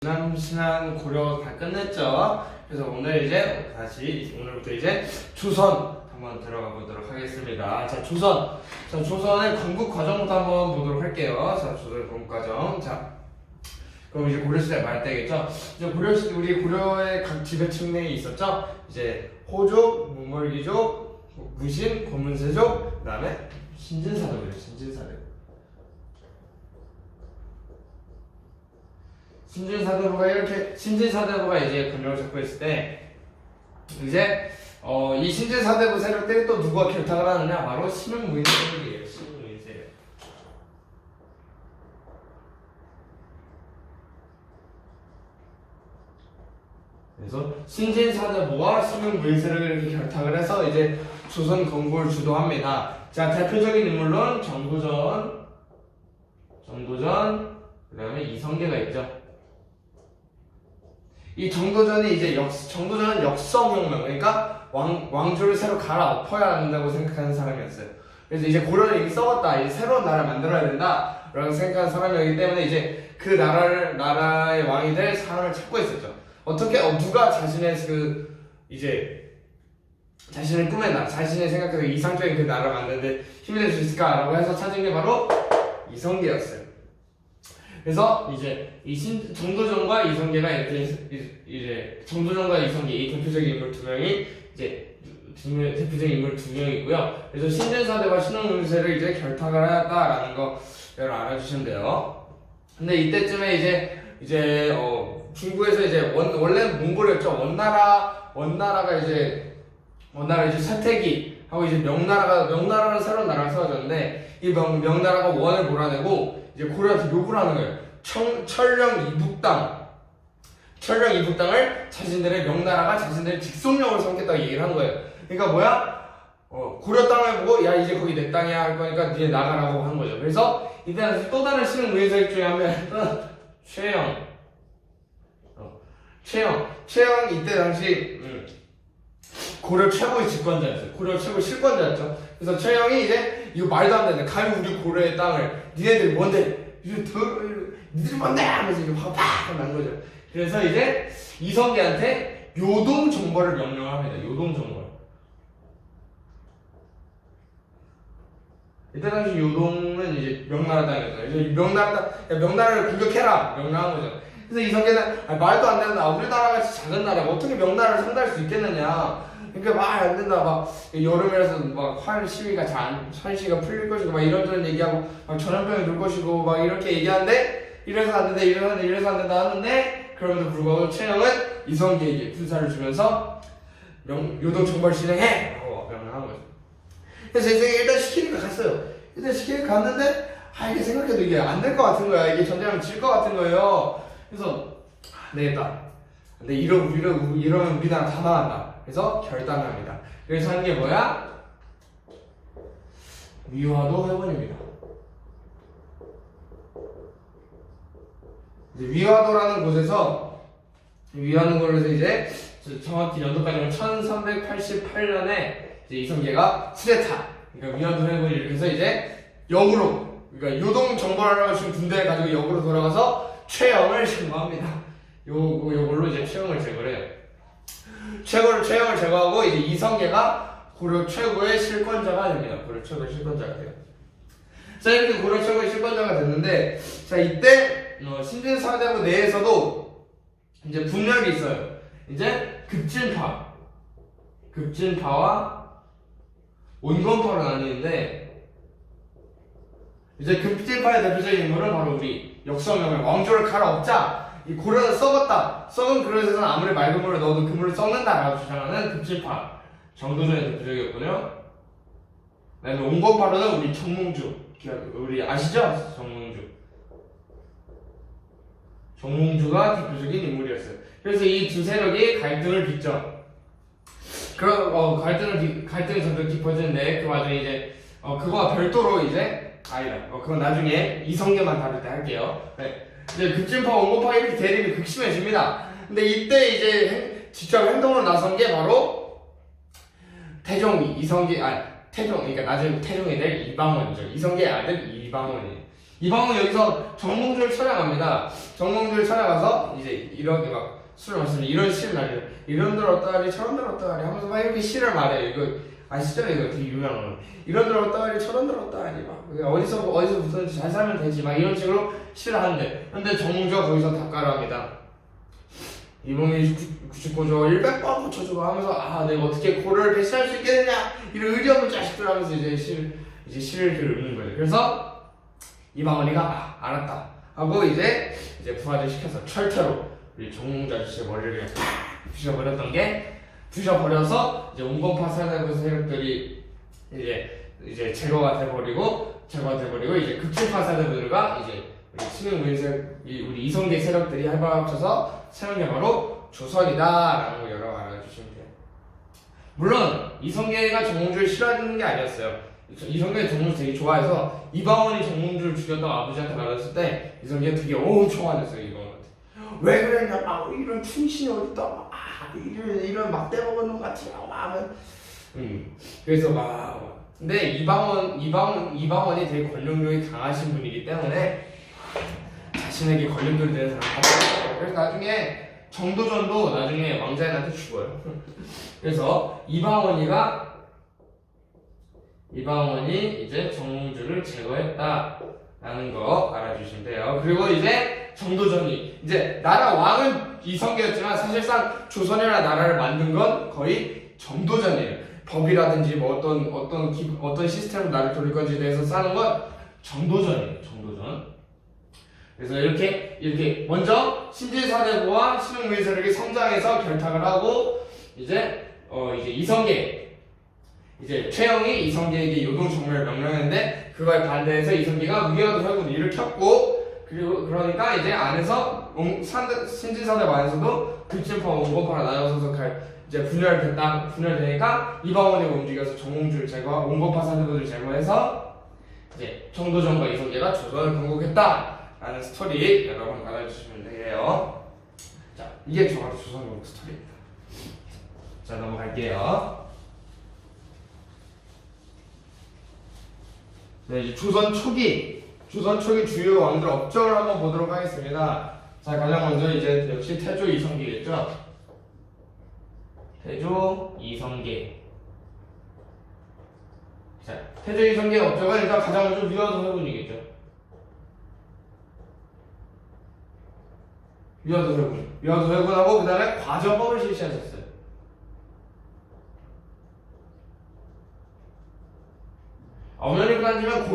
남신한 고려 다 끝냈죠. 그래서 오늘 이제 오늘부터 이제 조선 한번 들어가 보도록 하겠습니다. 자, 조선의 건국 과정부터 한번 보도록 할게요. 자, 조선의 건국 과정. 자, 그럼 이제 고려시대 말할 때겠죠. 이제 고려시대 우리 고려의 각 지배층내에 있었죠. 이제 호족, 몽골귀족, 무신, 고문세족, 그다음에 신진사족이죠. 신진사대부가 이제 권력을 잡고 있을 때 이제 이 신진사대부 세력들이 또 누가 결탁을 하느냐, 바로 신흥무인 세력이에요. 신흥무인 세력. 그래서 신진사대부와 신흥무인 세력이 이렇게 결탁을 해서 이제 조선 건국을 주도합니다. 자, 대표적인 인물로는 정도전, 그다음에 이성계가 있죠. 이 정도전이 이제 정도전은 역성혁명, 그러니까 왕조를 새로 갈아엎어야 한다고 생각하는 사람이었어요. 그래서 이제 고려는 이미 썩었다, 이제 새로운 나라를 만들어야 된다라고 생각하는 사람이었기 때문에 이제 그 나라의 왕이 될 사람을 찾고 있었죠. 어떻게 누가 자신의 자신의 꿈의 나라, 자신의 생각해서 이상적인 그 나라를 만드는데 힘이 될 수 있을까라고 해서 찾은 게 바로 이성계였어요. 그래서 이제 정도전과 이성계가 이제 정도전과 이성계 이 대표적인 인물 두 명이 대표적인 인물 두 명이고요. 그래서 신진사대와 신흥무인세를 이제 결탁을 하였다라는 거 여러분 알아주시면 돼요. 근데 이때쯤에 이제 중국에서 이제 원래 몽골이었죠. 원나라가 이제 서태기 하고 이제 명나라는 새로운 나라가 세워졌는데 이 명나라가 원을 몰아내고 이제 고려한테 요구를 하는 거예요. 철령 이북당을 자신들의 명나라가 자신들의 직속령으로 삼겠다고 얘기를 한 거예요. 그러니까 뭐야? 고려 땅을 보고 야, 이제 거기 내 땅이야 할 거니까 니네 나가라고 한 거죠. 그래서 이때 또 다른 신흥무인세력 중에 한 명은 최영 이때 당시 고려 최고의 집권자였어요. 고려 최고의 실권자였죠. 그래서 최영이 이제 이거 말도 안 되네. 감히 우리 고려의 땅을 니네들이 뭔데? 니들이 뭔데? 하면서 이제 확 난 거죠. 그래서 이제 이성계한테 요동정벌을 명령합니다. 요동정벌. 이때 당시 요동은 이제 명나라 땅이었어요. 이제 명나라를 공격해라 명령한 거죠. 그래서 이성계는 말도 안 된다. 우리나라같이 작은 나라가 어떻게 명나라를 상대할 수 있겠느냐. 그러니까 말 안 된다. 막 여름이라서 막 화열 시위가 산시가 풀릴 것이고 막 이런저런 얘기하고 막 전염병이 돌 것이고 막 이렇게 얘기하는데 이래서 안 된다 하는데 그럼에도 불구하고 최영은 이성계에게 군사를 주면서 요동 정벌 진행해! 라고 명령한 거죠. 그래서 이성계 일단 시키니까 갔어요. 일단 시키니까 갔는데 이게 생각해도 이게 안 될 것 같은 거야. 이게 전쟁하면 질 것 같은 거예요. 그래서 되겠다. 근데 이러면 우리나라 다 망한다. 그래서 결단을 합니다. 그래서 한 게 뭐야? 위화도 회원입니다. 위화도라는 곳에서 이제 정확히 연도까지는 1388년에 이제 이성계가 수레타, 그러니까 위화도 회원을 이렇게 해서 이제 역으로, 그러니까 요동 정벌하라고 지금 군대를 가지고 역으로 돌아가서 최영을 제거합니다. 요걸로 이제 최영을 제거를 해요. 최영을 제거하고 이제 이성계가 고려 최고의 실권자가 됩니다. 고려 최고의 실권자가 돼요. 자, 이렇게 고려 최고의 실권자가 됐는데, 자, 이때 신진사대부 내에서도 이제 분열이 있어요. 이제 급진파와 온건파로 나뉘는데, 이제 급진파의 대표적인 인물은 바로 우리 역성혁명, 왕조를 갈아엎자. 이 고려는 썩었다. 썩은 그릇에서는 아무리 맑은 물을 넣어도 그 물을 썩는다라고 주장하는 급진파. 정도전의 대표적이었군요. 그다음에 온건파로는 우리 정몽주. 우리 아시죠? 정몽주가 대표적인 인물이었어요. 그래서 이 두 세력이 갈등을 빚죠. 갈등이 점점 깊어지는데 그 와중에 이제 그거와 별도로 이제 그건 나중에 이성계만 다룰 때 할게요. 네. 이제 급진파, 온건파 이렇게 대립이 극심해집니다. 근데 이때 이제 직접 행동으로 나선 게 바로 그러니까 나중에 태종이 될 이방원이죠. 이성계의 아들 이방원이에요. 이방원 여기서 정몽주를 찾아갑니다. 정몽주를 찾아가서 이제 이렇게 막 술을 마시면 이런 시를 날려. 이런 들었다리 저런 들었다리 하면서 막 이렇게 시를 말해요. 이거 아시죠? 이거 되게 유명한 거. 이런 들었다리 저런 들었다리 막 어디서부터든지 잘 살면 되지 막 이런 식으로 시를 하는데, 근데 정몽주가 거기서 답가를 합니다. 이봉이 99조 100번 고쳐주고 하면서 아 내가 어떻게 고를 배신할 수 있겠느냐 이런 의리 없는 자식들 하면서 이제 시를 읽는 거예요. 그래서 이방원이가 알았다 하고 이제 부하들 시켜서 철퇴로 우리 정몽주 아저씨의 머리를 그냥 부셔버렸던 게, 부셔버려서 이제 온건파 사대부 세력들이 제거가 돼버리고 이제 급진파 사대부들과 이제 우리 신흥문색 우리 이성계 세력들이 합쳐서 세운 게 바로 조선이다라는 거 여러 알아주시면 돼요. 물론 이성계가 정몽주를 싫어하는 게 아니었어요. 이성계가 정몽주 되게 좋아해서 이방원이 정몽주를 죽였다고 아버지한테 말했을 때 이성계가 되게 엄청 화냈어요. 이방원한테 왜 그랬냐, 막 이런 충신이 어딨다, 이런 막대 먹은 놈 같이 하면 그래서 막 근데 이방원이 되게 권력력이 강하신 분이기 때문에 자신에게 권력들이 되는 사람 없어요. 그래서 나중에 정도전도 나중에 왕자인한테 죽어요. 그래서 이방원이 이제 정몽주를 제거했다라는 거 알아주시면 돼요. 그리고 이제 정도전이 이제 나라 왕은 이성계였지만 사실상 조선이라는 나라를 만든 건 거의 정도전이에요. 법이라든지 뭐 어떤 시스템으로 나를 돌릴 건지에 대해서 싸는 건 정도전이에요. 정도전. 그래서 이렇게 먼저 신진사대부와 신흥무예 세력이 성장해서 결탁을 하고 이제 이성계 최영이 이성계에게 요동정멸을 명령했는데 그거에 반대해서 이성계가 위화도 회군을 일으켰고, 그리고 그러니까 이제 안에서 신진사대부 안에서도 급진파 온건파가 나눠서 이제 분열되니까 이방원이 움직여서 정몽주를 제거하고 온건파 사대부를 제거해서 이제 정도전과 이성계가 조선을 건국했다라는 스토리 여러분 알아주시면 돼요. 자, 이게 바로 조선 건국 스토리입니다. 자, 넘어갈게요. 네, 이제 조선 초기 주요 왕들 업적을 한번 보도록 하겠습니다. 자, 가장 먼저 이제 역시 태조 이성계겠죠. 태조 이성계. 자, 태조 이성계의 업적은 일단 가장 먼저 위화도 회군이겠죠. 위화도 회군하고 그 다음에 과저법을 실시하셨어요. 엄연히 따지면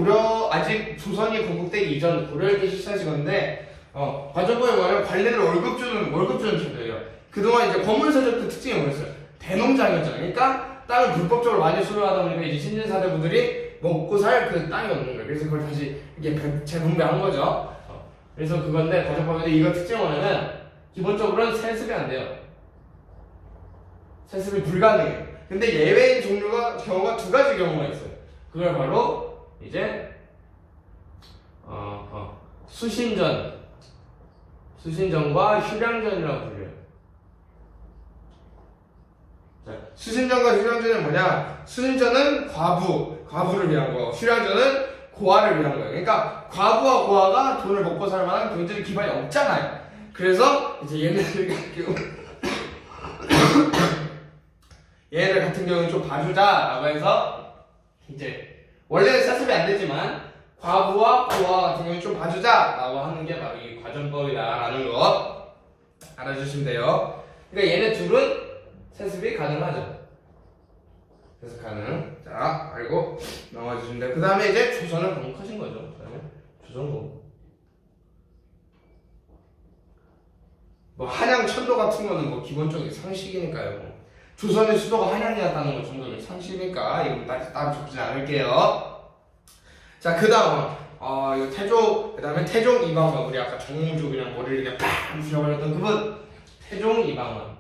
아직 조선이 건국되기 이전 고려할 때 실시하신 건데, 과저법에 뭐냐면 관리를 월급 주는 제도예요. 그동안 이제 건물세력의 특징이 뭐였어요? 대농장이었잖아요. 그러니까 땅을 불법적으로 많이 소유하다 보니까 이제 신진사대부들이 먹고 살 그 땅이 없는 거예요. 그래서 그걸 다시 이게 재분배한 거죠. 그래서 그건데, 과저법인데 이거 특징이 뭐냐면 기본적으로는 세습이 안 돼요. 세습이 불가능해요. 근데 예외인 경우가 두 가지 경우가 있어요. 그걸 바로 이제 수신전과 휴량전이라고 불려요. 자, 수신전과 휴량전은 뭐냐? 수신전은 과부를 위한 거, 휴량전은 고아를 위한 거예요. 그러니까 과부와 고아가 돈을 먹고 살 만한 경제적 기반이 없잖아요. 그래서 이제 얘네들 같은 경우는 좀 봐주자라고 해서 이제 원래는 세습이 안 되지만 과부와 고아 같은 경우는 좀 봐주자라고 하는 게 바로 이 과전법이다라는 거 알아주시면 돼요. 그러니까 얘네 둘은 세습이 가능하죠. 그래서 가능. 자, 알고 넘어가주시면 돼요. 그 다음에 이제 조선은 건국하신 거죠. 그 다음에 조선 건국. 뭐 한양 천도 같은 거는 뭐 기본적인 상식이니까요. 조선의 수도가 한양이었다는 것 정도는 상식이니까 이거 따로 적지 않을게요. 자, 그 다음 이거 태조, 그 다음에 태종 이방원. 우리 아까 정몽주 그냥 머리를 그냥 팍 부셔버렸던 그분 태종 이방원.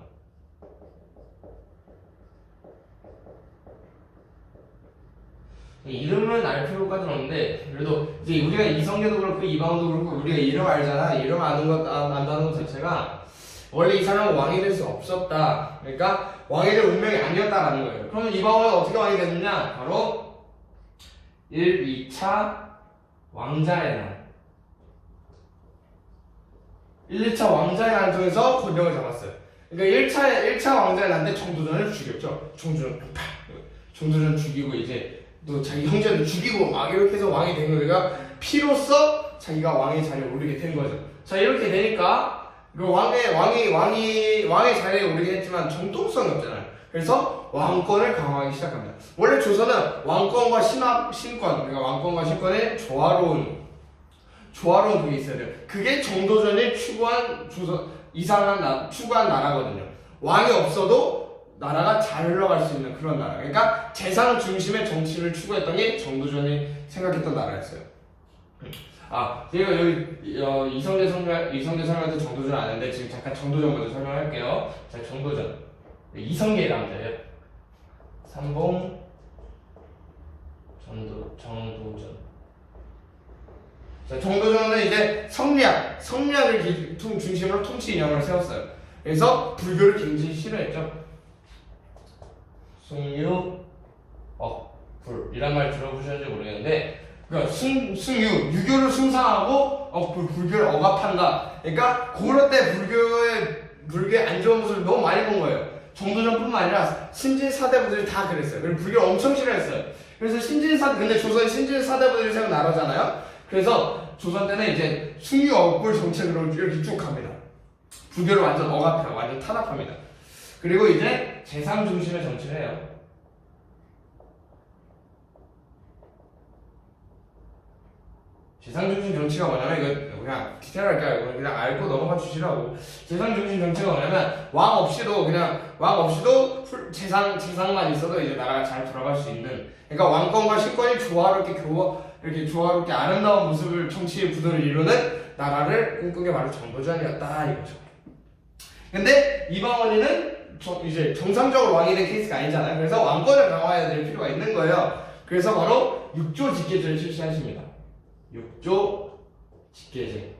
이름은 알 필요까지는 없는데 그래도 이제 우리가 이성계도 그렇고 이방원도 그렇고 우리가 이름 알잖아. 이름 안다는 것 자체가 원래 이 사람은 왕이 될 수 없었다. 그러니까 왕이 될 운명이 아니었다라는 거예요. 그러면 이방원은 어떻게 왕이 됐느냐? 바로 1, 2차 왕자의 날. 1, 2차 왕자의 난을 통해서 권력을 잡았어요. 그러니까 1차 왕자의 난때 정도전을 죽였죠. 정도전 죽이고 이제 또 자기 형제를 죽이고 막 이렇게 해서 왕이 된 거예요. 그러니까 피로써 자기가 왕의 자리에 오르게 된 거죠. 자, 이렇게 되니까 그 왕의 자리에 오르게 했지만 정통성이 없잖아요. 그래서 왕권을 강화하기 시작합니다. 원래 조선은 왕권과 신권, 그러니까 왕권과 신권의 조화로운 그게 있어야 돼요. 그게 정도전이 추구한 추구한 나라거든요. 왕이 없어도 나라가 잘 흘러갈 수 있는 그런 나라. 그러니까 재상 중심의 정치를 추구했던 게 정도전이 생각했던 나라였어요. 제가 여기 이성재 설명할 때 정도전 아는데 지금 잠깐 정도전 먼저 설명할게요. 자, 정도전. 이성계 남자예요. 삼봉 정도전. 자, 정도전은 이제 성리학을 중심으로 통치 이념을 세웠어요. 그래서 불교를 굉장히 싫어했죠. 숭유, 억불 이란 말 들어보셨는지 모르겠는데, 그러니까 유교를 숭상하고 불교를 억압한다. 그러니까 고려 때 불교의 안 좋은 모습을 너무 많이 본 거예요. 정도전뿐만 아니라 신진 사대부들이 다 그랬어요. 그리고 불교를 엄청 싫어했어요. 그래서 근데 조선 신진 사대부들이 세운 나라잖아요. 그래서 조선 때는 이제 숭유 억불 정책으로 이렇게 쭉 갑니다. 불교를 완전 억압해요. 완전 탄압합니다. 그리고 이제 재상 중심의 정치를 해요. 재상 중심 정치가 뭐냐면, 이거 그냥 디테일하게 알고 그냥 알고 넘어가 주시라고. 재상 중심 정치가 뭐냐면 왕 없이도 재상만 있어도 이제 나라가 잘 돌아갈 수 있는, 그러니까 왕권과 신권이 이렇게 조화롭게 아름다운 모습을 정치의 구도를 이루는 나라를 꿈꾸게 바로 정도전이었다 이거죠. 근데 이방원이는 이제 정상적으로 왕이 된 케이스가 아니잖아요. 그래서 왕권을 강화해야 될 필요가 있는 거예요. 그래서 바로 육조 직계제를 실시하십니다. 육조 직계제를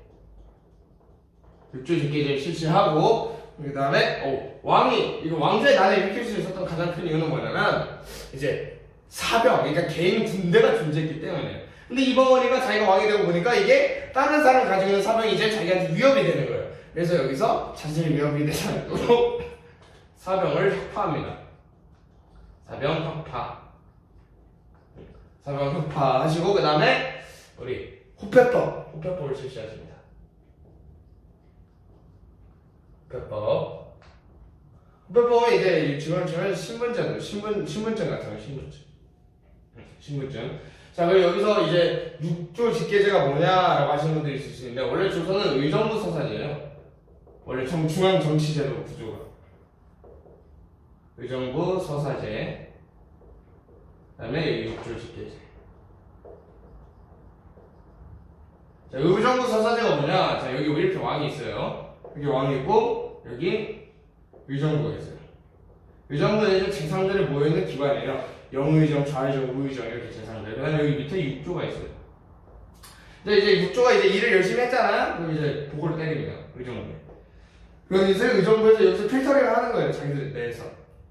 실시하고, 그 다음에 왕자의 난을 일으킬 수 있었던 가장 큰 이유는 뭐냐면 이제 사병, 그러니까 개인 군대가 존재했기 때문이에요. 근데 이방원이가 자기가 왕이 되고 보니까 이게 다른 사람이 가지고 있는 사병이 이제 자기한테 위협이 되는 거예요. 그래서 여기서 자신이 위협이 되지 않도록 사병을 혁파합니다. 사병 혁파 하시고, 그 다음에 우리 호패법을 실시하십니다. 호패법은 이제 지금 신분증 같은 거, 신분증. 자, 그리고 여기서 이제 육조 직계제가 뭐냐라고 하시는 분들이 있을 수 있는데, 원래 조선은 의정부 서사제예요. 원래 중앙 정치제도 구조가 의정부 서사제, 그다음에 육조 직계제. 자, 의정부 서사제가 뭐냐? 자, 여기 이렇게 왕이 있어요. 여기 왕이 있고 여기 의정부가 있어요. 의정부는 이제 재상들이 모여있는 기관이에요. 영의정, 좌의정, 우의정 이렇게 재상들. 그다음에 여기 밑에 육조가 있어요. 근데 이제 육조가 이제 일을 열심히 했잖아요. 그럼 이제 보고를 때립니다. 의정부에. 그럼 이제 의정부에서 여기서 필터링을 하는 거예요. 자기들 내에서.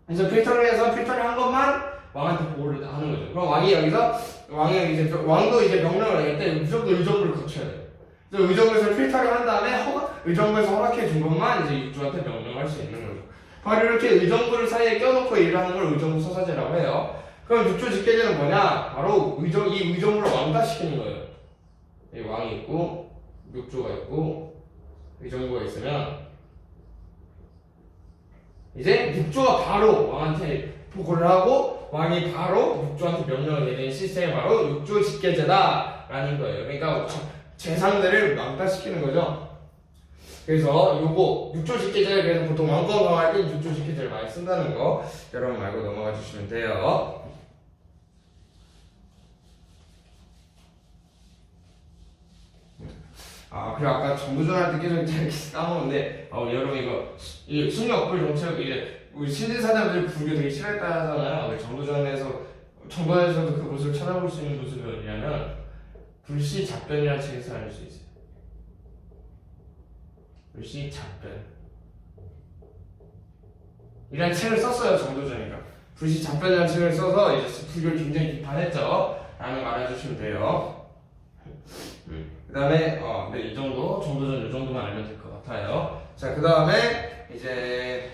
그래서 필터링 한 것만 왕한테 보고를 하는 거죠. 그럼 왕도 이제 명령을 할 때 무조건 의정부를 거쳐야 돼요. 그래서 의정부에서 필터링 한 다음에 의정부에서 허락해 준 것만 이제 육조한테 명령할 수 있는 거죠. 바로 이렇게 의정부를 사이에 껴놓고 일을 하는 걸 의정부 서사제라고 해요. 그럼 육조 직계제는 뭐냐? 바로 이 의정부를 왕따시키는 거예요. 이 왕이 있고 육조가 있고 의정부가 있으면 이제 육조가 바로 왕한테 보고를 하고 왕이 바로 육조한테 명령을 내리는 시스템이 바로 육조 직계제다라는 거예요. 그러니까 재상들을 왕따시키는 거죠. 그래서 육조 직계제를 그래서 보통 왕권 강화할 때 육조 직계제를 많이 쓴다는 거 여러분 말고 넘어가 주시면 돼요. 그리고 아까 정도전 할 때 계속 잘 까먹었는데, 여러분 이거 숭유억불 정책 이제 우리 신진사대부들 불교 되게 싫어했다 하잖아요. 정도전에서도 그 모습을 찾아볼 수 있는 모습이 어디냐면 불시잡변이라는 책에서 알 수 있어요. 불시잡변 이라는 책을 썼어요. 정도전이가 불시잡변이라는 책을 써서 이제 불교를 굉장히 비판했죠 라는 말 해주시면 돼요. 그 다음에 네, 이 정도 정도전 이 정도만 알면 될 것 같아요. 같아요. 자, 그 다음에 이제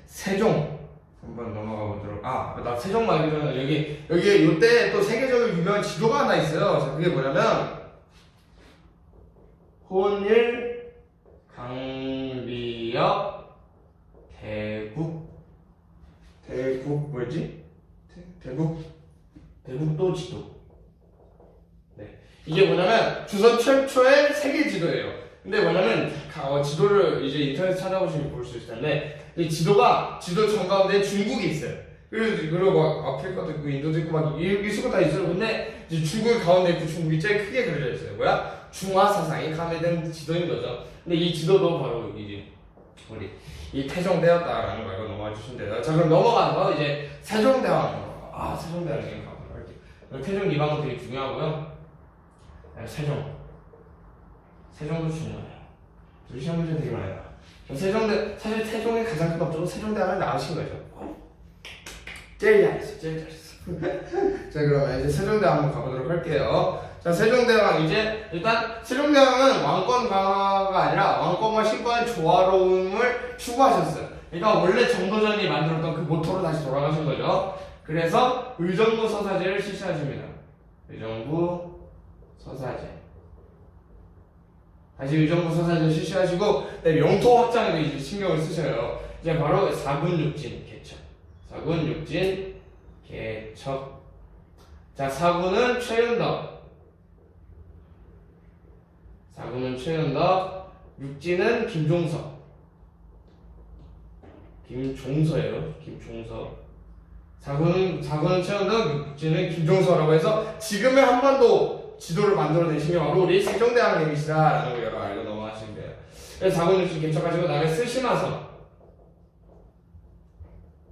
세종 한번 넘어가 보도록. 나 세종 말기 전에 여기 요때 또 세계적으로 유명한 지도가 하나 있어요. 자, 그게 뭐냐면 혼일 강비역 대국 뭐지? 대국도 지도. 네, 이게 뭐냐면 조선 최초의 세계 지도예요. 근데 뭐냐면 지도를 이제 인터넷 찾아보시면 볼 수 있을 텐데 이 지도 전 가운데 중국이 있어요. 그리고 막 아프리카도 있고 인도도 있고 막 이 수가 다 있어요. 근데 이제 중국이 가운데 있고 중국이 제일 크게 그려져 있어요. 뭐야? 중화 사상이 가미된 지도인 거죠. 근데 이 지도도 바로 이제 우리 이 태종대였다라는 거 이거 넘어가 주시면 돼요. 자, 그럼 넘어가는 거 이제 세종대왕. 세종대왕 지금 가보도록 할게요. 태종 이방은 되게 중요하고요. 세종도 중요해요. 우리 시험 문제 되게 많아요. 사실 태종의 가장 큰 업적은 세종대왕을 낳으신 거죠. 제일 잘했어. 자, 그러면 이제 세종대왕 한번 가보도록 할게요. 자, 세종대왕 일단 세종대왕은 왕권 강화가 아니라 왕권과 신권의 조화로움을 추구하셨어요. 그러니까 원래 정도전이 만들었던 그 모토로 다시 돌아가신 거죠. 그래서 의정부 서사제를 실시하십니다. 의정부 서사제. 다시 의정부 서사제를 실시하시고 영토 확장에도 이제 신경을 쓰셔요. 이제 바로 사군육진 개척. 사군육진 개척. 자, 사군은 최윤덕. 육진은 김종서. 김종서예요. 사군은 최윤덕, 육진은 김종서라고 해서 지금의 한반도 지도를 만들어내신 게 바로 우리 세종대왕님이시다라는 거 여러분 알고 넘어가시면 돼요. 그래서 사군육진 개척하시고 나중에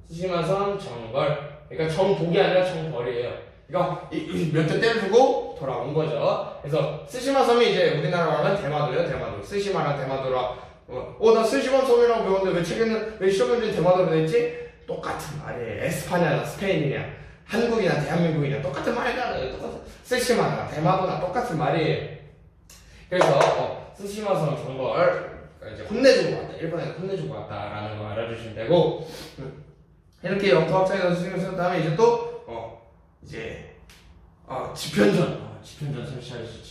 스시마선 정벌. 그러니까 정복이 아니라 정벌이에요. 그러니까 몇 대 때려주고 돌아온 거죠. 그래서 스시마섬이 이제 우리나라로 하면 대마도예요. 대마도. 스시마랑 대마도라. 나 스시마섬이라고 배웠는데 왜 시험 문제 대마도로 냈지? 똑같은 말이에요. 에스파냐나 스페인이냐 한국이나 대한민국이냐 똑같은 말이잖아요. 스시마나 대마도나 똑같은 말이에요. 그래서 스시마섬 정벌 이제 혼내주고 왔다. 일본에서 혼내주고 왔다라는 거 알아주시면 되고 이렇게 영토 확장에서 신경 쓴 다음에 이제 또 집현전 설치하셨죠.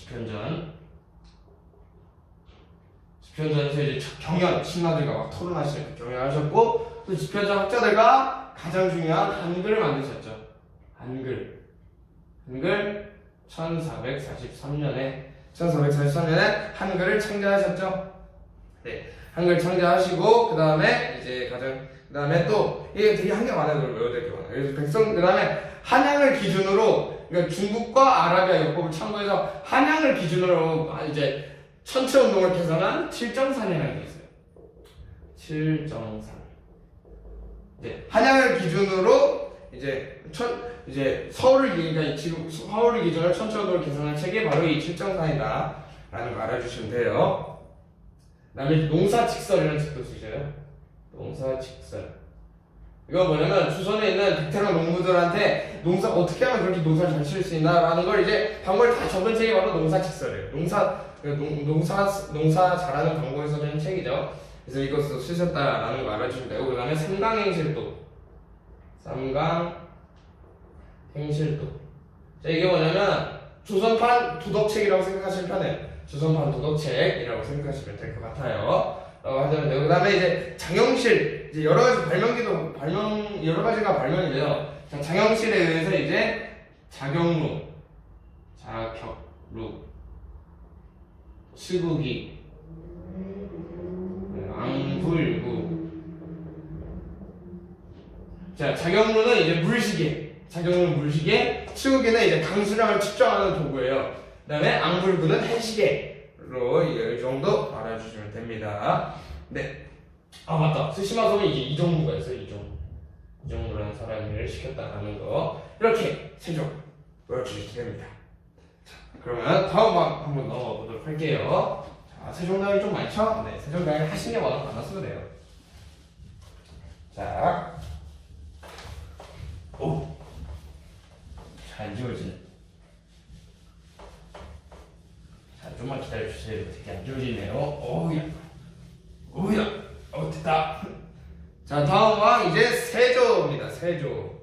집현전에서 이제 경연 신라들과 막 토론하시는 경연하셨고 또 집현전 학자들과 가장 중요한 한글을 만드셨죠. 한글 1443년에 한글을 창제하셨죠. 네, 한글 창제하시고 그 다음에 또 이게 되게 한게 많아요. 외워야 될 게 많아요. 그래서 그 다음에 한양을 기준으로 그러니까 중국과 아라비아 요법을 참고해서 한양을 기준으로 이제 천체 운동을 계산한 칠정산이라는 게 있어요. 칠정산. 한양을 기준으로 이제 서울을 기준으로 천체 운동을 계산한 책이 바로 이 칠정산이다라는 거 알아주시면 돼요. 그다음에 농사직설이라는 책도 쓰셔요. 농사직설. 이거 뭐냐면 주선에 있는 베테랑 농부들한테 어떻게 하면 그렇게 농사를 잘 지을 수 있나라는 걸 이제 방법을 다 적은 책이 바로 농사직설이에요. 농사 잘하는 방법에서 된 책이죠. 그래서 이것도 쓰셨다라는 거 알아주시면 되고 그 다음에 삼강행실도. 자, 이게 뭐냐면 조선판 도덕책이라고 생각하시면 편해요. 조선판 도덕책이라고 생각하시면 될 것 같아요. 하시면 되고 그 다음에 이제 장영실 이제 여러 가지가 발명이 돼요. 자, 장영실에 의해서 이제 자격루, 시국이, 앙불구. 자, 자격루는 이제 물시계, 시국이는 이제 강수량을 측정하는 도구예요. 그 다음에 앙불구는 해시계로 이 정도 알아주시면 됩니다. 네. 맞다. 스시마섬에 이제 이정무가 있어요. 이정무라는 사람이 일을 시켰다라는 거. 이렇게 세종 외워주시면 됩니다. 자, 그러면 다음 방 한번 넘어가 보도록 할게요. 자, 세종대왕이 좀 많죠? 네, 세종대왕이 하신 게 많아 쓰면 돼요. 자, 잘 지워지네. 자, 좀만 기다려주세요. 되게 안 좋으시네요. 오우야. 됐다. 자, 다음 왕 이제 세조입니다. 세조.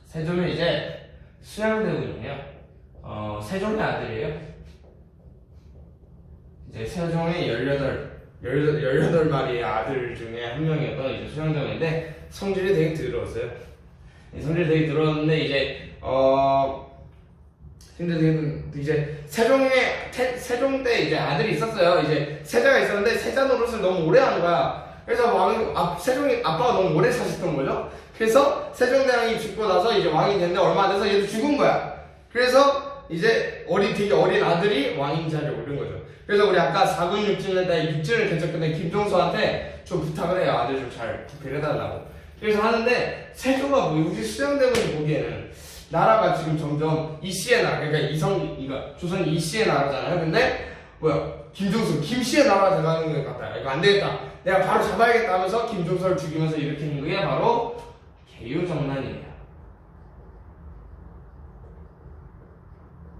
세조는 이제 수양대군이에요. 세종의 아들이에요. 이제 세종의 18마리의 아들 중에 한 명이어서 이제 수양대군인데 성질이 되게 더러웠어요. 성질이 되게 더러웠는데 이제 세종 때 이제 아들이 있었어요. 이제 세자가 있었는데 세자 노릇을 너무 오래 한 거야. 그래서 세종이 아빠가 너무 오래 사셨던 거죠. 그래서 세종대왕이 죽고 나서 이제 왕이 됐는데 얼마 안 돼서 얘도 죽은 거야. 그래서 이제 되게 어린 아들이 왕인 자리에 오른 거죠. 그래서 우리 아까 4군 6진을 때 육진을 개척했던 김종서한테 좀 부탁을 해요. 아들 좀 잘 구별해달라고. 그래서 하는데 세조가 우리 수양대군이 보기에는 나라가 지금 점점 이씨의 나라, 그러니까 조선이 이씨의 나라잖아요. 근데 김씨의 나라가 돼가는 것 같다. 이거 안 되겠다. 내가 바로 잡아야겠다 하면서 김종서를 죽이면서 일으키는 게 바로 개유정난이에요.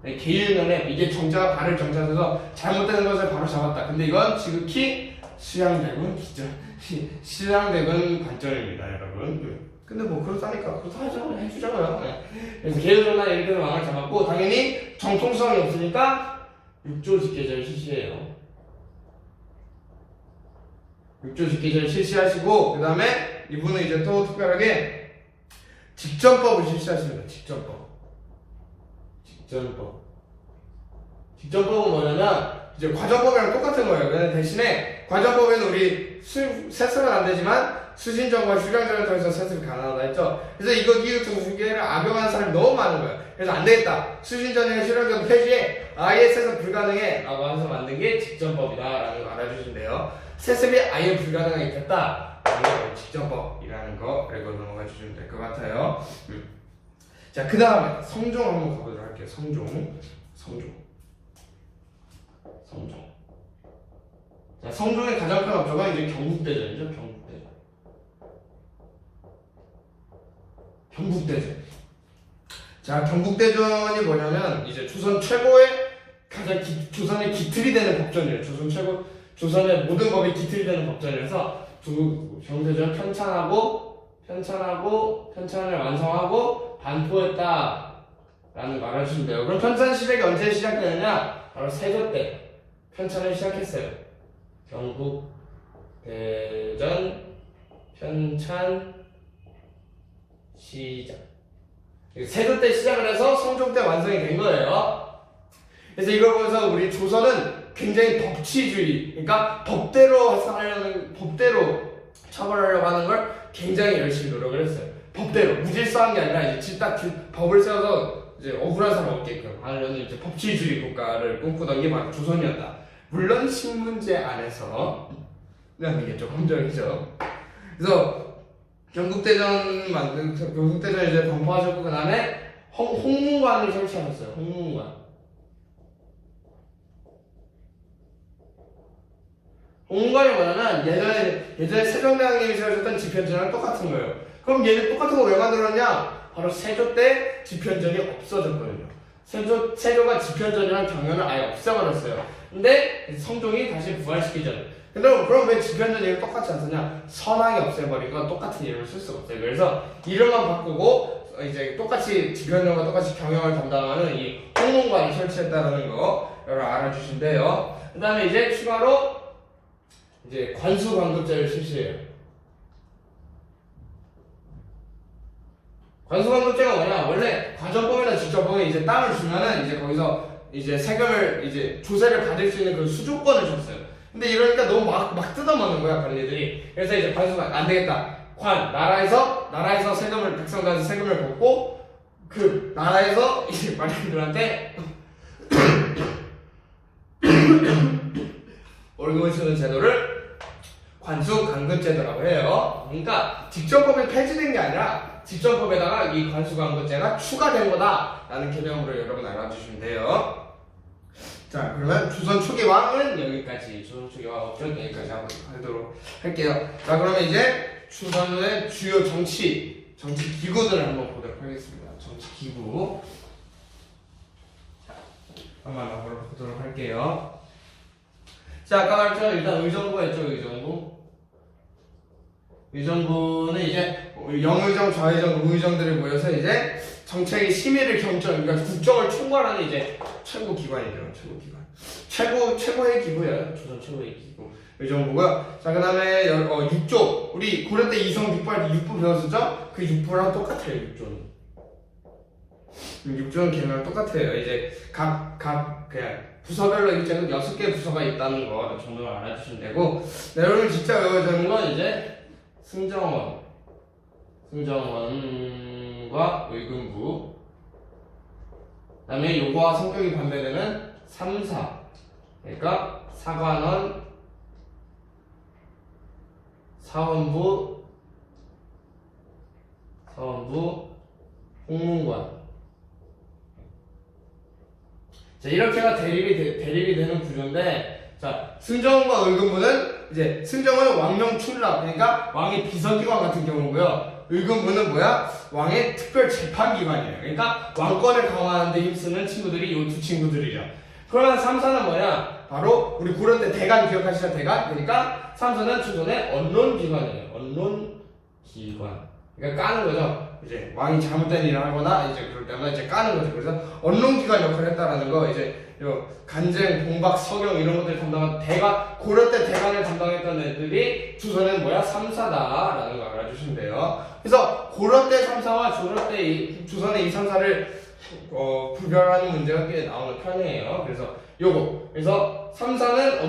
개유년에 이게 정자가 발을 정자에서 잘못되는 것을 바로 잡았다. 근데 이건 지극히 수양대군 관점입니다, 여러분. 근데 그렇다니까 그렇다 해주자고요. 그래서 개유정난이 일으키는 왕을 잡았고 당연히 정통성이 없으니까 육조직계제를 실시해요. 육조직계제를 실시하시고 그 다음에 이분은 이제 또 특별하게 직전법을 실시하십니다. 직전법은 뭐냐면 이제 과전법이랑 똑같은 거예요. 근데 대신에 과전법에는 우리 세습은 안 되지만 수신전과 휴량전을 통해서 세습이 가능하다 했죠. 그래서 이거 기육정수기를 악용하는 사람이 너무 많은 거예요. 그래서 안 되겠다. 수신전이나 휴량전 폐지해. 아예 세습 불가능해. 라고 하면서 만든 게 직전법이다. 라는 거 알아주신대요. 세습이 아예 불가능하게 됐다. 이게 직전법이라는 거 그리고 넘어가 주시면 될 것 같아요. 자, 그 다음에 성종 한번 가보도록 할게요. 성종. 자, 성종의 가장 큰 업적은 이제 경국대전이죠. 경국대전. 자, 경국대전이 뭐냐면 이제 조선 최고의 조선의 기틀이 되는 법전이에요. 조선의 모든 법이 기틀이 되는 법전이라서 경국대전 편찬을 완성하고 반포했다 라는 거 알아주시면 돼요. 그럼 편찬 시대가 언제 시작되느냐? 바로 세조 때 편찬을 시작했어요. 경국대전 편찬 시작. 세조 때 시작을 해서 성종 때 완성이 된 거예요. 그래서 이걸 보면서 우리 조선은 굉장히 법치주의, 그러니까 법대로 처벌하려고 하는 걸 굉장히 열심히 노력을 했어요. 법대로 무질서한 게 아니라 이제 딱 법을 세워서 이제 억울한 사람 없게끔 하려는 이제 법치주의 국가를 꿈꾸던 게 바로 조선이었다. 물론 신문제 안에서 이게 좀 함정이죠. 그래서 경국대전 이제 반포하셨고 그 다음에 홍문관을 설치하셨어요. 홍문관이 뭐냐면 예전에 세종대왕님이 세우셨던 집현전이랑 똑같은 거예요. 그럼 얘는 똑같은 거 왜 만들었냐? 바로 세조 때 집현전이 없어졌거든요. 세조가 집현전이랑 경연을 아예 없애버렸어요. 근데 성종이 다시 부활시키죠. 근데 그럼 왜 집현전 이름 똑같지 않느냐? 선왕이 없애버리니까 똑같은 이름을 쓸 수가 없어요. 그래서 이름만 바꾸고 이제 똑같이 집현전과 똑같이 경영을 담당하는 이 홍문관을 설치했다는 거 여러분 알아주신대요. 그 다음에 이제 추가로 이제 관수관급제를 실시해요. 관수관급제가 뭐냐? 원래 과전법이나 직전법에 이제 땅을 주면은 이제 거기서 이제 세금을 이제 조세를 받을 수 있는 그 수조권을 줬어요. 근데 이러니까 너무 막 뜯어먹는 거야, 관리들이. 그래서 이제 관수관 안 되겠다. 나라에서 백성들한테 세금을 걷고 그 나라에서 이제 말인들한테 월급을 주는 제도를 관수관급제도라고 해요. 그러니까 직전법이 폐지된 게 아니라 직전법에다가 이 관수관급제가 추가된 거다라는 개념으로 여러분 알아주시면 돼요. 자, 그러면 조선 초기 왕은 여기까지, 조선 초기 왕 업적 여기까지 하도록 할게요. 자, 그러면 이제 조선의 주요 정치 기구들을 한번 보도록 하겠습니다. 정치 기구. 한번 알아보도록 할게요. 자, 아까 말했죠. 일단 의정부가 있죠. 의정부는 이제 영의정, 좌의정, 우의정들이 모여서 이제 정책의 심의를 경정, 그러니까 국정을 총괄하는 이제 최고 기관이죠. 최고의 기구예요. 조선 최고의 기구. 의정부가. 자, 그 다음에 6조. 우리 고려 때 이성 6부 육부 배웠었죠? 그 6부랑 똑같아요. 6조는 걔랑 똑같아요. 이제 그냥 부서별로 이제 6개 부서가 있다는 거 정도를 알아주시면 되고, 네, 여러분 진짜 외워야 되는 건 이제 승정원과 의금부, 그 다음에 요거와 성격이 반대되는 3사, 그러니까 사관원, 사원부, 홍문관. 자, 이렇게가 대립이 되는 구조인데, 자, 승정원과 의금부는 이제 승정원은 왕령 출납, 그러니까 왕의 비서기관 같은 경우고요. 의금부는 뭐야? 왕의 특별 재판기관이에요. 그러니까 왕권을 강화하는 데 힘쓰는 친구들이 이 두 친구들이죠. 그러면 3사는 뭐냐? 바로 우리 고려 때 대간 기억하시죠? 대간? 그러니까 3사는 조선의 언론기관이에요. 언론기관. 그러니까 까는 거죠. 이제 왕이 잘못된 일을 하거나 이제 그럴 때마다 이제 까는 거죠. 그래서 언론기관 역할을 했다라는 거, 이제 요 간쟁, 봉박, 서경 이런 것들 담당한 대간, 고려 때 대간을 담당했던 애들이 조선은 뭐야? 3사다라는 거 알아주시면 돼요. 그래서 고려 때 3사와 조선의 이 3사를 구별하는 문제가 꽤 나오는 편이에요. 그래서 3사는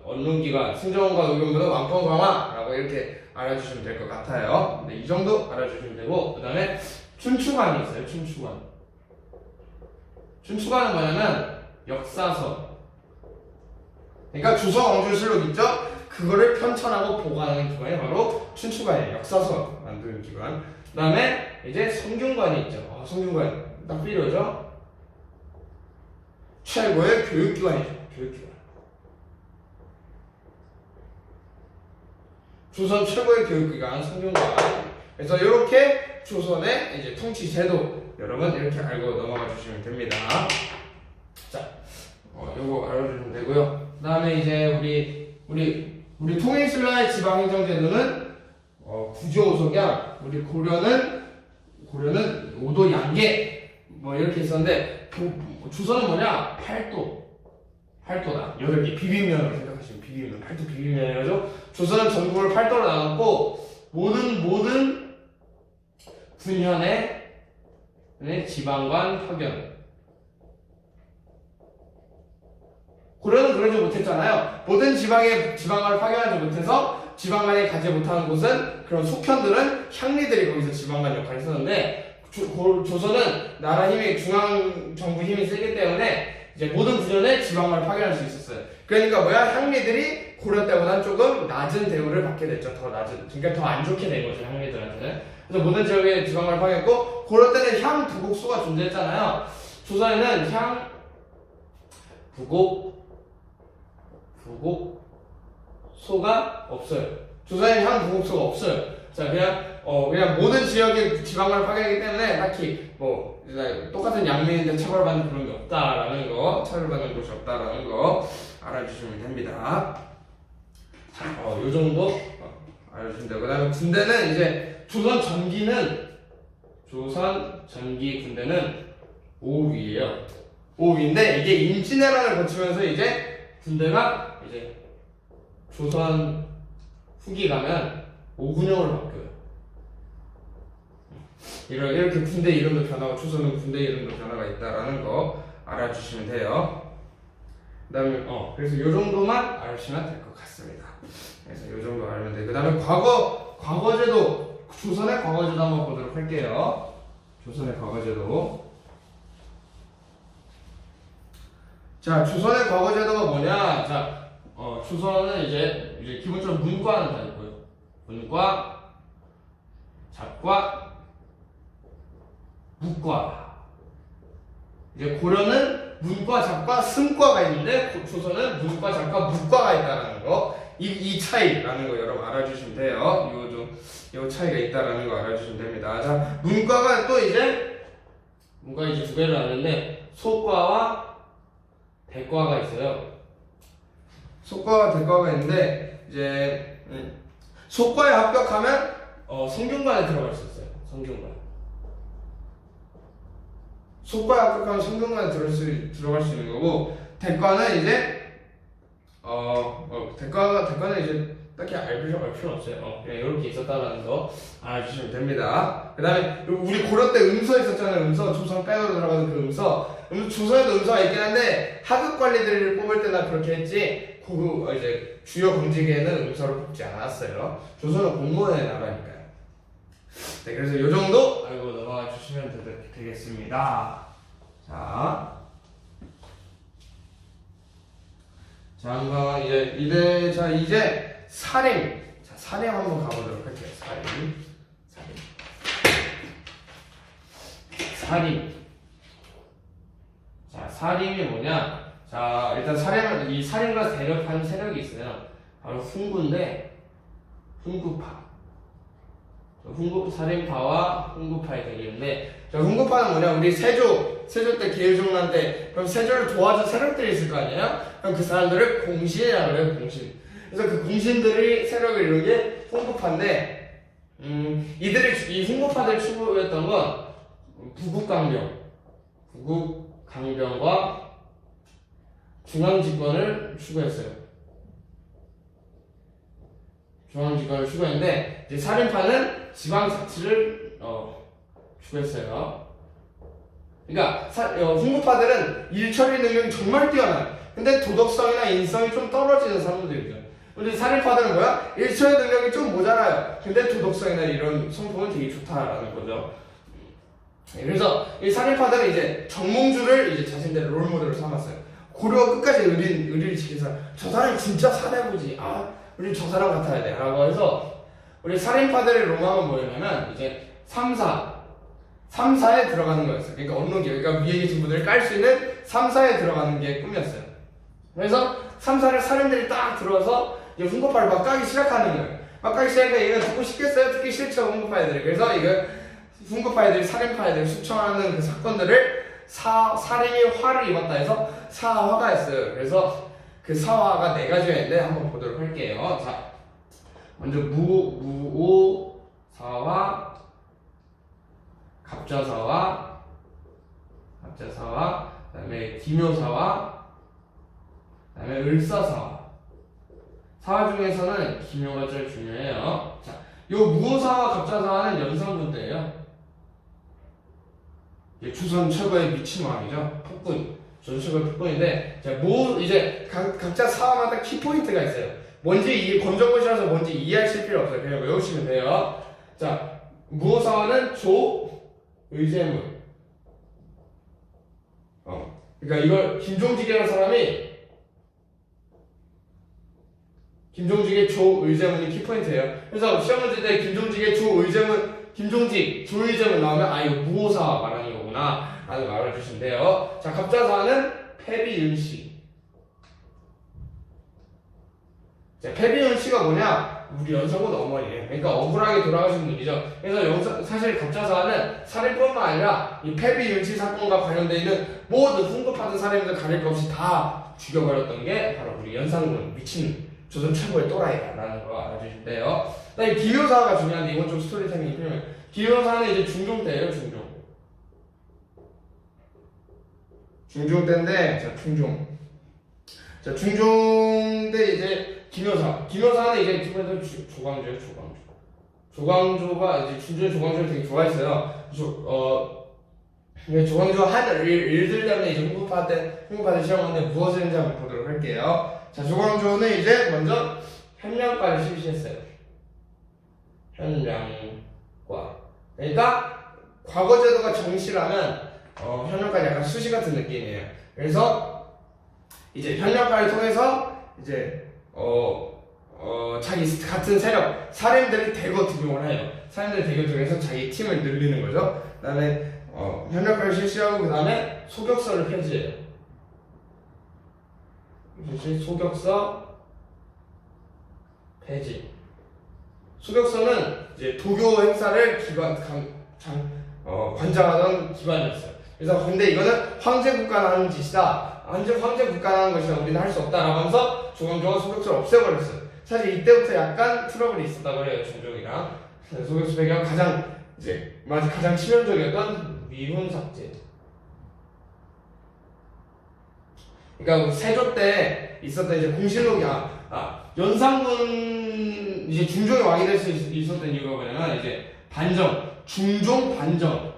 언론기관, 승정원과 의금부는 왕권 강화라고 이렇게 알아주시면 될 것 같아요. 네, 이 정도 알아주시면 되고, 그 다음에 춘추관이 있어요. 춘추관은 뭐냐면 역사서, 그러니까 조선왕조실록 있죠? 그거를 편찬하고 보관하는 기관이 바로 춘추관이에요. 역사서 만드는 기관. 그 다음에 이제 성균관이 있죠. 성균관 딱 필요하죠? 최고의 교육기관이죠. 조선 최고의 교육기관 성균관. 그래서 이렇게 조선의 이제 통치 제도, 여러분 이렇게 알고 넘어가 주시면 됩니다. 자, 요거 알아주시면 되고요. 그 다음에 이제 우리 통일신라의 지방행정제도는 구조오속이야. 우리 고려는 오도 양계 뭐 이렇게 있었는데, 조선은 뭐냐? 팔도다. 8개 비빔면으로 생각하시면 비빔면, 팔도 비빔면이죠. 조선은 전국을 8도로 나눴고, 모든 군현의 지방관 파견. 고려는 그러지 못했잖아요. 모든 지방관을 파견하지 못해서 지방관이 가지 못하는 곳은, 그런 속현들은 향리들이 거기서 지방관 역할을 했었는데, 조선은 나라 힘이, 중앙 정부 힘이 세기 때문에 이제 모든 군현에 지방관을 파견할 수 있었어요. 그러니까 뭐야? 향리들이 고려 때보다 조금 낮은 대우를 받게 됐죠. 그러니까 더 안 좋게 된 거죠, 향리들한테는. 그래서 모든 지역에 지방관을 파견했고, 고려 때는 향 부곡소가 존재했잖아요. 조선에는 향 부곡소가 없어요. 조선에는 향 부곡소가 없어요. 자, 그냥 모든 지역에 지방관을 파견하기 때문에 딱히 똑같은 양민인데 처벌받는 그런 게 없다라는 거, 처벌받는 곳이 없다라는 거 알아주시면 됩니다. 자, 요 정도 알아주시면 되고, 그 다음에 군대는 이제 조선 전기 군대는 5위예요. 5위인데 이게 임진왜란을 거치면서 이제 군대가 이제 조선 후기 가면 5군형으로 바뀌어요. 이렇게 군대 이름도 변하고, 조선은 군대 이름도 변화가 있다라는 거 알아주시면 돼요. 그 다음에 그래서 요 정도만 알으시면 될 것 같습니다. 그래서 요 정도 알면 돼요. 그 다음에 과거제도, 조선의 과거제도 한번 보도록 할게요. 조선의 과거제도. 자, 조선의 과거제도가 뭐냐? 자, 조선은 이제 기본적으로 문과는 다 있고요. 문과, 작과, 무과. 이제 고려는 문과, 작과, 승과가 있는데, 조선은 문과, 작과, 무과가 있다라는 거. 이 차이라는 거 여러분 알아주시면 돼요. 요 차이가 있다라는 거 알아주시면 됩니다. 자, 문과가 또 이제 문과 이제 두 개를 나눴는데 소과와 대과가 있어요. 소과와 대과가 있는데 이제 소과에 합격하면 성균관에 들어갈 수 있어요. 성균관. 소과에 합격하면 성균관에 들어갈 수 있는 거고, 대과는 이제 대과는 이제 딱히 알 필요 없어요. 그냥 이렇게 있었다라는 거 알아주시면 됩니다. 그 다음에 우리 고려 때 음서 있었잖아요. 음서 조선 빼고 들어가는 그 음서. 조선에도 음서가 있긴 한데 하급 관리들을 뽑을 때나 그렇게 했지 이제 주요 공직에는 음서를 뽑지 않았어요. 조선은 공무원의 나라니까요. 네, 그래서 이 정도 알고 넘어가 주시면 되겠습니다. 자, 한번 이제 사림. 자, 사림 한번 가보도록 할게요. 사림. 자, 사림이 뭐냐? 자, 일단 이 사림과 대립하는 세력이 있어요. 바로 훈구인데, 훈구파. 사림파와 훈구파의 대립인데, 훈구파는 뭐냐? 우리 세조 때 계유종란 때, 그럼 세조를 도와준 세력들이 있을 거 아니에요? 그럼 그 사람들을 공신이라고 그래요, 공신. 그래서 그 공신들이 세력을 이룬 게 훈구파인데, 이 훈구파들 추구했던 건 부국강병과 중앙집권을 추구했어요. 중앙집권을 추구했는데, 이제 살인파는 지방자치를 추구했어요. 그러니까 훈구파들은 일처리 능력이 정말 뛰어나요. 근데 도덕성이나 인성이 좀 떨어지는 사람들이죠. 근데 살인파들은 뭐야? 일처리 능력이 좀 모자라요. 근데 도덕성이나 이런 성품은 되게 좋다라는 거죠. 그래서 이 살인파들은 이제 정몽주를 이제 자신들의 롤모델로 삼았어요. 고려가 끝까지 의리를 지켜서 저 사람이 진짜 사대부지. 우리 저 사람 같아야 돼. 라고 해서 우리 살인파들의 로망은 뭐였냐면 이제 3사에 들어가는 거였어요. 그러니까 언론기, 그러니까 위에 계신 분들을 깔 수 있는 3사에 들어가는 게 꿈이었어요. 그래서 3사를 살인들이 딱 들어와서 이제 훈구파를 막 까기 시작하는 거예요. 막 까기 시작하니까 이거 듣고 싶겠어요? 듣기 싫죠, 훈구파 애들이. 그래서 이거 훈구파 애들이 살인파 애들을 숙청하는 그 사건들을 살인이 화를 입었다 해서 사화가 했어요. 그래서 그 사화가 4가지가 있는데 한번 보도록 할게요. 자, 먼저 무오사화, 갑자사화, 그다음에 기묘사화, 그다음에 을사사화. 사화 중에서는 기묘가 제일 중요해요. 자, 요 무오사와 갑자사화는 연산군대예요. 조선 최고의 미친 왕이죠. 폭군. 조선 최고의 폭군인데, 자, 이제 각자 사화마다 키포인트가 있어요. 뭔지 검정고시라서 뭔지 이해하실 필요 없어요. 그냥 외우시면 돼요. 자, 무오사화는 조의제문. 그러니까 이걸 김종직이라는 사람이 김종직의 조의제문이 키포인트예요. 그래서 시험 문제 때 김종직의 조의제문 나오면 이거 무오사화 말하는 거구나 라는 거 알아주시면 돼요. 자, 갑자사화는 패비은씨. 자, 패비은씨가 뭐냐? 우리 연산군 어머니예요. 그러니까 억울하게 돌아가신 분이죠. 그래서 사실 갑자사화는 살인뿐만 아니라 이 패비은씨 사건과 관련되어 있는 모든 훈급하던 살인들 가릴 것 없이 다 죽여버렸던 게 바로 우리 연산군 미친 조선 최고의 또라이다라는 거 알아주시면 돼요. 그다음에 기묘사화가 중요한데 이건 좀 스토리텔링이 필요해요. 기묘사화는 이제 중종 때예요. 중종 때인데, 자, 중종 때 이제 기묘사화는 이제 기본적으로 조광조예요. 조광조가 이제 중종의 조광조를 되게 좋아했어요. 조광조가 한 일들 때문에 이제 훈구파들 시험하는데 무엇을 했는지 한번 보도록 할게요. 자, 조광조는 이제 먼저 현량과를 실시했어요. 현량과. 그러니까 과거 제도가 정시라면 현량과는 약간 수시 같은 느낌이에요. 그래서 이제 현량과를 통해서 이제 자기 같은 세력 사람들이 대거 등용을 해요. 사람들이 대거 등용해서 자기 팀을 늘리는 거죠. 그다음에 현역과를 실시하고 그다음에 소격서를 폐지해요. 소격서 폐지. 소격서는 이제 도교 행사를 관장하던 기관이었어요. 그래서 근데 이거는 황제 국가가 하는 짓이다. 황제 국가가 하는 것이다. 우리는 할 수 없다라고 하면서 조광조가 소격수를 없애버렸어요. 사실 이때부터 약간 트러블이 있었다고 해요. 중종이랑. 소격수 배경 가장 치명적이었던 미훈 삭제. 그러니까 세조 때 있었던 이제 공실록이 연산군 이제 중종의 왕이 될 수 있었던 이유가 뭐냐면 이제 중종 반정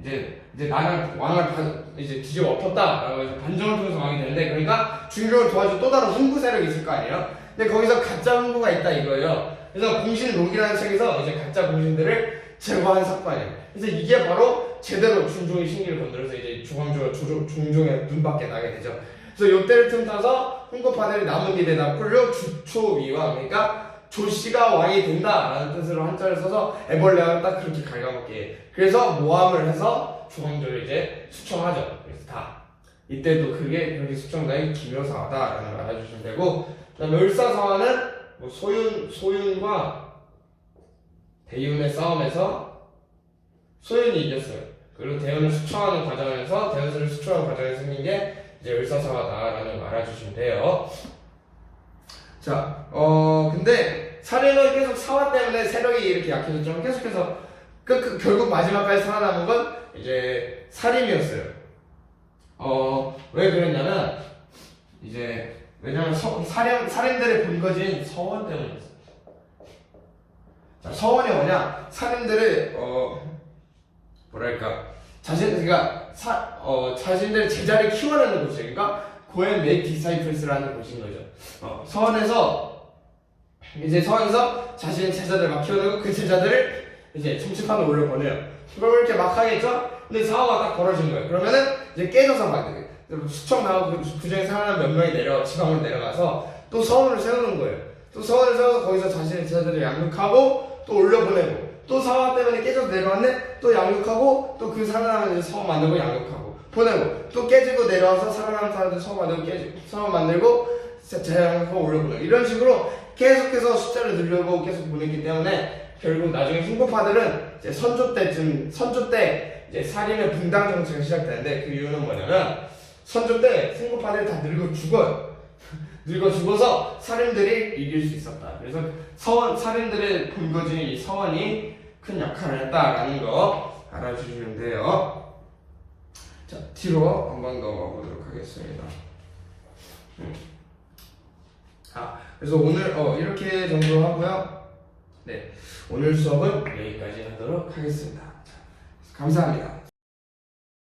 이제 나라 왕을 이제 뒤집어 엎었다라고 해서 반정을 통해서 왕이 되는데, 그러니까 중종을 도와줄 또 다른 훈구 세력이 있을 거 아니에요. 근데 거기서 가짜 훈구가 있다 이거예요. 그래서 공신록이라는 책에서 이제 가짜 공신들을 제거한 사건이에요. 그래서 이게 바로 제대로 중종의 신기를 건드려서 이제 조광조가 중종의 눈밖에 나게 되죠. 그래서 요때를 틈타서 훈구파들이 남은 길에다 풀려 주초위왕, 그러니까 조씨가 왕이 된다라는 뜻으로 한자를 써서 애벌레가 딱 그렇게 갉아먹게. 그래서 모함을 해서 조광조를 이제 수청하죠. 그래서 다 이때도 그게 그렇게 수청당이 기묘사화다라는 걸 알아주시면 되고, 그다음에 을사사화는 뭐 소윤과 대윤의 싸움에서 소윤이 이겼어요. 그리고 대윤을 수청하는 과정에서 대윤을 수청하는 과정에서 생긴 게 이제 을사사화다라는 걸 알아주시면 돼요. 자, 근데 사례는 계속 사화 때문에 세력이 이렇게 약해졌지만 계속해서 결국 마지막까지 살아남은 건 이제 사림이었어요. 왜 그랬냐면 이제 왜냐면 사림들의 본거지인 서원 때문이었어요. 자, 서원이 뭐냐? 사림들을 자신들의 제자를 키워내는 곳이에요. 그러니까 고엔 메이크 디사이플스라는 곳인 거죠. 서원에서 자신의 제자들 막 키워내고 그 제자들을 이제 정치판으로 올려보내요. 그걸 이렇게 막 하겠죠? 근데 사화가 딱 벌어진 거예요. 그러면은 이제 깨져서 막 수청 나오고 그 중에 살아남은 몇 명이 지방으로 내려가서 또 서원을 세우는 거예요. 또 서원을 세워서 거기서 자신의 제자들을 양육하고 또 올려보내고, 또 사화 때문에 깨져서 내려왔네? 또 양육하고, 또 그 살아남은 서원 만들고 양육하고 보내고, 또 깨지고 내려와서 살아남은 사람들 서원 만들고 깨지고 서원 만들고 재양육하고 올려보내고, 이런 식으로 계속해서 숫자를 늘려고 계속 보냈기 때문에 결국 나중에 훈구파들은 이제 선조 때 이제 사림의 분당 정치가 시작되는데, 그 이유는 뭐냐면 선조 때 훈구파들이 다 늙어 죽어요. 늙어 죽어서 사림들이 이길 수 있었다. 그래서 사림들의 본거지인 이 서원이 큰 역할을 했다라는 거 알아주시면 돼요. 자, 뒤로 한번 넘어가 보도록 하겠습니다. 그래서 오늘 이렇게 정도 하고요. 네, 오늘 수업은 여기까지 하도록 하겠습니다. 자, 감사합니다.